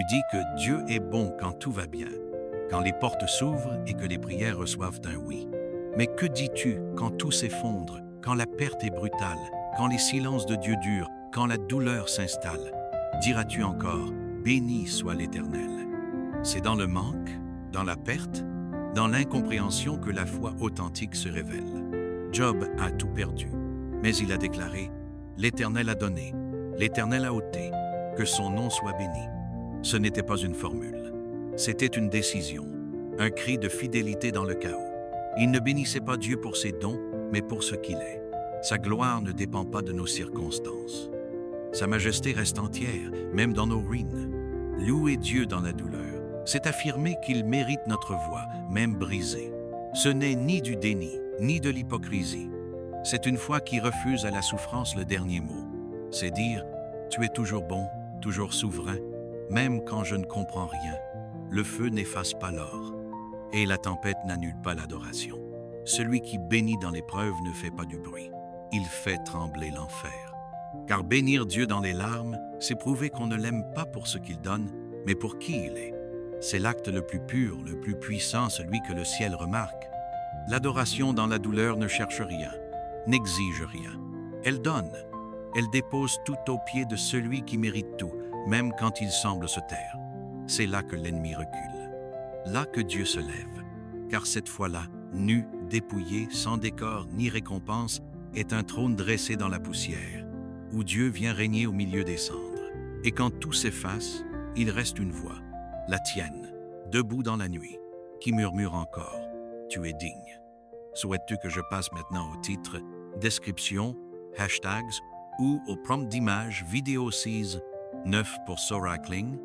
Tu dis que Dieu est bon quand tout va bien, quand les portes s'ouvrent et que les prières reçoivent un oui. Mais que dis-tu quand tout s'effondre, quand la perte est brutale, quand les silences de Dieu durent, quand la douleur s'installe? Diras-tu encore, béni soit l'Éternel? C'est dans le manque, dans la perte, dans l'incompréhension que la foi authentique se révèle. Job a tout perdu, mais il a déclaré, l'Éternel a donné, l'Éternel a ôté, que son nom soit béni. Ce n'était pas une formule, c'était une décision, un cri de fidélité dans le chaos. Il ne bénissait pas Dieu pour ses dons, mais pour ce qu'il est. Sa gloire ne dépend pas de nos circonstances. Sa majesté reste entière, même dans nos ruines. Louer Dieu dans la douleur, c'est affirmer qu'il mérite notre voix, même brisée. Ce n'est ni du déni, ni de l'hypocrisie. C'est une foi qui refuse à la souffrance le dernier mot. C'est dire, tu es toujours bon, toujours souverain, même quand je ne comprends rien. Le feu n'efface pas l'or, et la tempête n'annule pas l'adoration. Celui qui bénit dans l'épreuve ne fait pas du bruit. Il fait trembler l'enfer. Car bénir Dieu dans les larmes, c'est prouver qu'on ne l'aime pas pour ce qu'il donne, mais pour qui il est. C'est l'acte le plus pur, le plus puissant, celui que le ciel remarque. L'adoration dans la douleur ne cherche rien, n'exige rien. Elle donne. Elle dépose tout aux pieds de celui qui mérite tout, même quand il semble se taire. C'est là que l'ennemi recule. Là que Dieu se lève. Car cette fois-là, nu, dépouillé, sans décor ni récompense, est un trône dressé dans la poussière, où Dieu vient régner au milieu des cendres. Et quand tout s'efface, il reste une voix, la tienne, debout dans la nuit, qui murmure encore, « Tu es digne ». Souhaites-tu que je passe maintenant au titre, description, hashtags ou au prompt d'image vidéo 6, 9 pour Sora Kling?